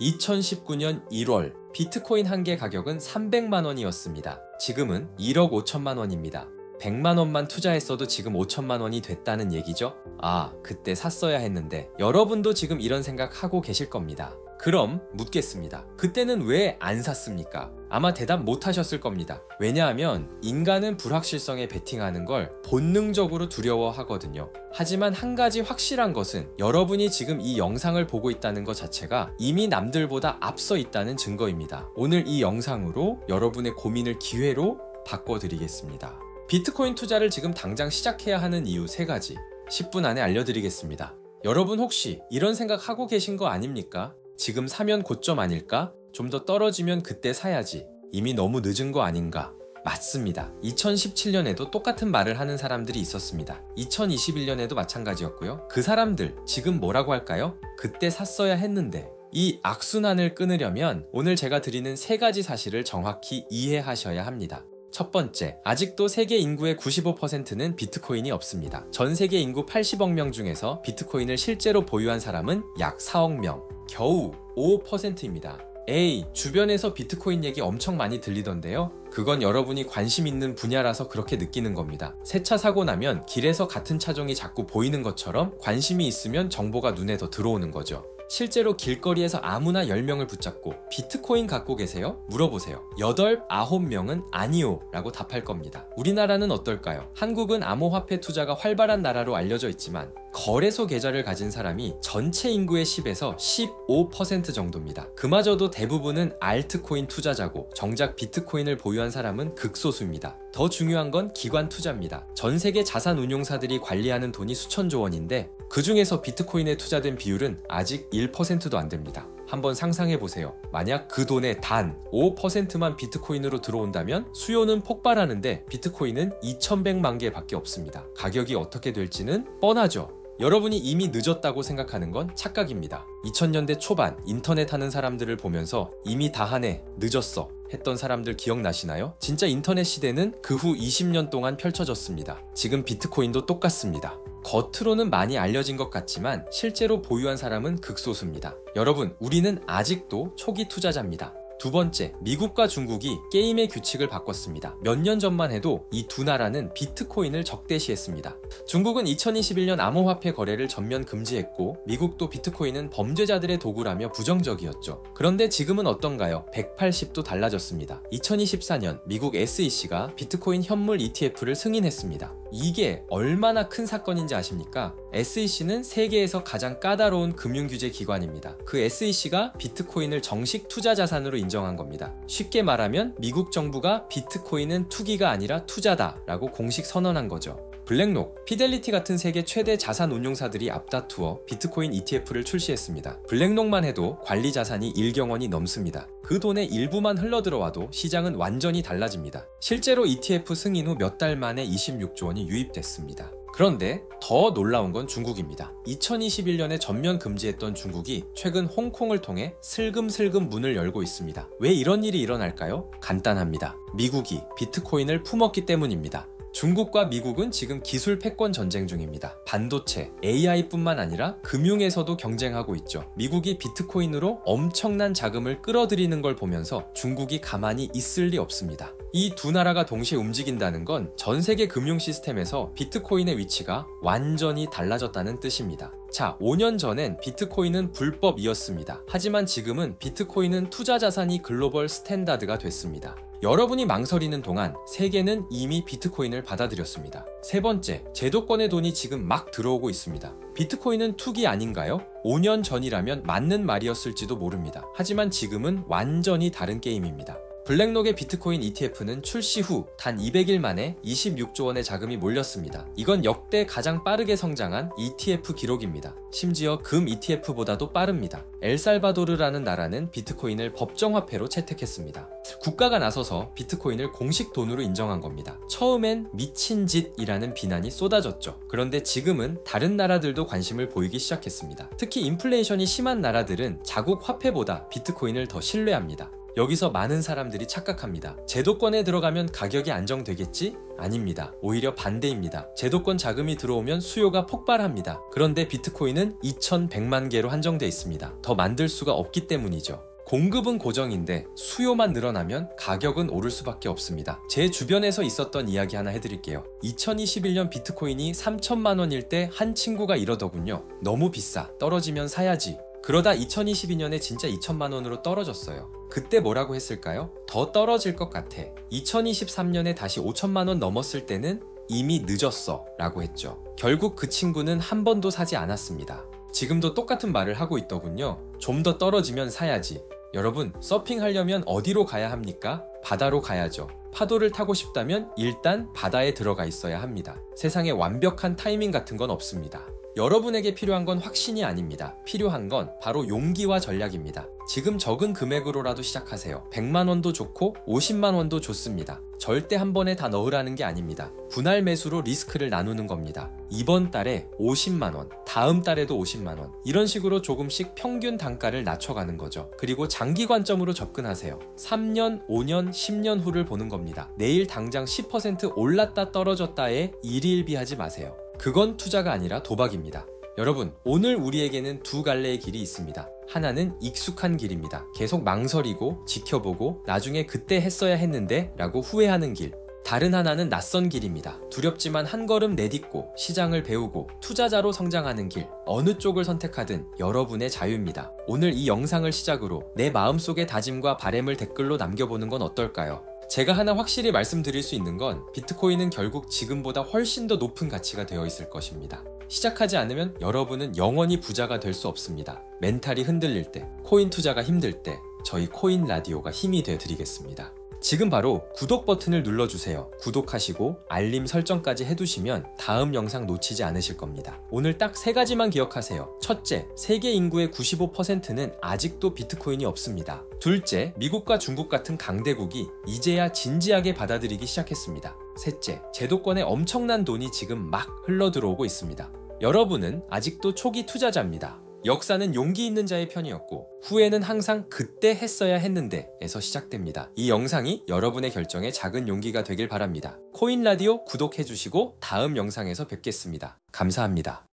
2019년 1월 비트코인 한 개 가격은 300만 원이었습니다. 지금은 1억 5천만 원입니다. 100만 원만 투자했어도 지금 5천만 원이 됐다는 얘기죠? 아, 그때 샀어야 했는데 여러분도 지금 이런 생각 하고 계실 겁니다. 그럼 묻겠습니다. 그때는 왜 안 샀습니까? 아마 대답 못 하셨을 겁니다. 왜냐하면 인간은 불확실성에 베팅하는 걸 본능적으로 두려워하거든요. 하지만 한 가지 확실한 것은 여러분이 지금 이 영상을 보고 있다는 것 자체가 이미 남들보다 앞서 있다는 증거입니다. 오늘 이 영상으로 여러분의 고민을 기회로 바꿔드리겠습니다. 비트코인 투자를 지금 당장 시작해야 하는 이유 3가지 10분 안에 알려드리겠습니다. 여러분 혹시 이런 생각 하고 계신 거 아닙니까? 지금 사면 고점 아닐까? 좀 더 떨어지면 그때 사야지. 이미 너무 늦은 거 아닌가? 맞습니다. 2017년에도 똑같은 말을 하는 사람들이 있었습니다. 2021년에도 마찬가지였고요. 그 사람들 지금 뭐라고 할까요? 그때 샀어야 했는데. 이 악순환을 끊으려면 오늘 제가 드리는 3가지 사실을 정확히 이해하셔야 합니다. 첫 번째, 아직도 세계 인구의 95%는 비트코인이 없습니다. 전 세계 인구 80억 명 중에서 비트코인을 실제로 보유한 사람은 약 4억 명, 겨우 5%입니다. 에이, 주변에서 비트코인 얘기 엄청 많이 들리던데요? 그건 여러분이 관심 있는 분야라서 그렇게 느끼는 겁니다. 새 차 사고 나면 길에서 같은 차종이 자꾸 보이는 것처럼 관심이 있으면 정보가 눈에 더 들어오는 거죠. 실제로 길거리에서 아무나 10명을 붙잡고 비트코인 갖고 계세요? 물어보세요. 8, 9명은 아니요 라고 답할 겁니다. 우리나라는 어떨까요? 한국은 암호화폐 투자가 활발한 나라로 알려져 있지만 거래소 계좌를 가진 사람이 전체 인구의 10에서 15% 정도입니다. 그마저도 대부분은 알트코인 투자자고 정작 비트코인을 보유한 사람은 극소수입니다. 더 중요한 건 기관 투자입니다. 전 세계 자산 운용사들이 관리하는 돈이 수천조 원인데 그 중에서 비트코인에 투자된 비율은 아직 1%도 안 됩니다. 한번 상상해보세요. 만약 그 돈의 단 5%만 비트코인으로 들어온다면 수요는 폭발하는데 비트코인은 2100만 개밖에 없습니다. 가격이 어떻게 될지는 뻔하죠. 여러분이 이미 늦었다고 생각하는 건 착각입니다. 2000년대 초반 인터넷 하는 사람들을 보면서 이미 다 하네, 늦었어 했던 사람들 기억나시나요? 진짜 인터넷 시대는 그 후 20년 동안 펼쳐졌습니다. 지금 비트코인도 똑같습니다. 겉으로는 많이 알려진 것 같지만 실제로 보유한 사람은 극소수입니다. 여러분, 우리는 아직도 초기 투자자입니다. 두 번째, 미국과 중국이 게임의 규칙을 바꿨습니다. 몇 년 전만 해도 이 두 나라는 비트코인을 적대시했습니다. 중국은 2021년 암호화폐 거래를 전면 금지했고 미국도 비트코인은 범죄자들의 도구라며 부정적이었죠. 그런데 지금은 어떤가요? 180도 달라졌습니다. 2024년 미국 SEC가 비트코인 현물 ETF를 승인했습니다. 이게 얼마나 큰 사건인지 아십니까? SEC는 세계에서 가장 까다로운 금융규제 기관입니다. 그 SEC가 비트코인을 정식 투자 자산으로 인정한 겁니다. 쉽게 말하면 미국 정부가 비트코인은 투기가 아니라 투자다 라고 공식 선언한 거죠. 블랙록, 피델리티 같은 세계 최대 자산 운용사들이 앞다투어 비트코인 ETF를 출시했습니다. 블랙록만 해도 관리 자산이 1경 원이 넘습니다. 그 돈의 일부만 흘러들어와도 시장은 완전히 달라집니다. 실제로 ETF 승인 후 몇 달 만에 26조 원이 유입됐습니다. 그런데 더 놀라운 건 중국입니다. 2021년에 전면 금지했던 중국이 최근 홍콩을 통해 슬금슬금 문을 열고 있습니다. 왜 이런 일이 일어날까요? 간단합니다. 미국이 비트코인을 품었기 때문입니다. 중국과 미국은 지금 기술 패권 전쟁 중입니다. 반도체, AI뿐만 아니라 금융에서도 경쟁하고 있죠. 미국이 비트코인으로 엄청난 자금을 끌어들이는 걸 보면서 중국이 가만히 있을 리 없습니다. 이 두 나라가 동시에 움직인다는 건 전 세계 금융 시스템에서 비트코인의 위치가 완전히 달라졌다는 뜻입니다. 자, 5년 전엔 비트코인은 불법이었습니다. 하지만 지금은 비트코인은 투자 자산이 글로벌 스탠다드가 됐습니다. 여러분이 망설이는 동안 세계는 이미 비트코인을 받아들였습니다. 세 번째, 제도권의 돈이 지금 막 들어오고 있습니다. 비트코인은 투기 아닌가요? 5년 전이라면 맞는 말이었을지도 모릅니다. 하지만 지금은 완전히 다른 게임입니다. 블랙록의 비트코인 ETF는 출시 후 단 200일 만에 26조 원의 자금이 몰렸습니다. 이건 역대 가장 빠르게 성장한 ETF 기록입니다. 심지어 금 ETF보다도 빠릅니다. 엘살바도르라는 나라는 비트코인을 법정화폐로 채택했습니다. 국가가 나서서 비트코인을 공식 돈으로 인정한 겁니다. 처음엔 미친 짓이라는 비난이 쏟아졌죠. 그런데 지금은 다른 나라들도 관심을 보이기 시작했습니다. 특히 인플레이션이 심한 나라들은 자국 화폐보다 비트코인을 더 신뢰합니다. 여기서 많은 사람들이 착각합니다. 제도권에 들어가면 가격이 안정되겠지? 아닙니다. 오히려 반대입니다. 제도권 자금이 들어오면 수요가 폭발합니다. 그런데 비트코인은 2100만 개로 한정돼 있습니다. 더 만들 수가 없기 때문이죠. 공급은 고정인데 수요만 늘어나면 가격은 오를 수밖에 없습니다. 제 주변에서 있었던 이야기 하나 해드릴게요. 2021년 비트코인이 3천만 원일 때 한 친구가 이러더군요. 너무 비싸. 떨어지면 사야지. 그러다 2022년에 진짜 2천만 원으로 떨어졌어요. 그때 뭐라고 했을까요? 더 떨어질 것 같아. 2023년에 다시 5천만 원 넘었을 때는 이미 늦었어 라고 했죠. 결국 그 친구는 한 번도 사지 않았습니다. 지금도 똑같은 말을 하고 있더군요. 좀 더 떨어지면 사야지. 여러분, 서핑하려면 어디로 가야 합니까? 바다로 가야죠. 파도를 타고 싶다면 일단 바다에 들어가 있어야 합니다. 세상에 완벽한 타이밍 같은 건 없습니다. 여러분에게 필요한 건 확신이 아닙니다. 필요한 건 바로 용기와 전략입니다. 지금 적은 금액으로라도 시작하세요. 100만 원도 좋고 50만 원도 좋습니다. 절대 한 번에 다 넣으라는 게 아닙니다. 분할 매수로 리스크를 나누는 겁니다. 이번 달에 50만 원, 다음 달에도 50만 원. 이런 식으로 조금씩 평균 단가를 낮춰가는 거죠. 그리고 장기 관점으로 접근하세요. 3년, 5년, 10년 후를 보는 겁니다. 내일 당장 10% 올랐다 떨어졌다에 일희일비하지 마세요. 그건 투자가 아니라 도박입니다. 여러분, 오늘 우리에게는 두 갈래의 길이 있습니다. 하나는 익숙한 길입니다. 계속 망설이고 지켜보고 나중에 그때 했어야 했는데 라고 후회하는 길. 다른 하나는 낯선 길입니다. 두렵지만 한 걸음 내딛고 시장을 배우고 투자자로 성장하는 길. 어느 쪽을 선택하든 여러분의 자유입니다. 오늘 이 영상을 시작으로 내 마음속의 다짐과 바램을 댓글로 남겨보는 건 어떨까요? 제가 하나 확실히 말씀드릴 수 있는 건 비트코인은 결국 지금보다 훨씬 더 높은 가치가 되어 있을 것입니다. 시작하지 않으면 여러분은 영원히 부자가 될 수 없습니다. 멘탈이 흔들릴 때, 코인 투자가 힘들 때 저희 코인 라디오가 힘이 되어 드리겠습니다. 지금 바로 구독 버튼을 눌러주세요. 구독하시고 알림 설정까지 해두시면 다음 영상 놓치지 않으실 겁니다. 오늘 딱 세 가지만 기억하세요. 첫째, 세계 인구의 95%는 아직도 비트코인이 없습니다. 둘째, 미국과 중국 같은 강대국이 이제야 진지하게 받아들이기 시작했습니다. 셋째, 제도권에 엄청난 돈이 지금 막 흘러들어오고 있습니다. 여러분은 아직도 초기 투자자입니다. 역사는 용기 있는 자의 편이었고 후회는 항상 그때 했어야 했는데 에서 시작됩니다. 이 영상이 여러분의 결정에 작은 용기가 되길 바랍니다. 코인 라디오 구독해주시고 다음 영상에서 뵙겠습니다. 감사합니다.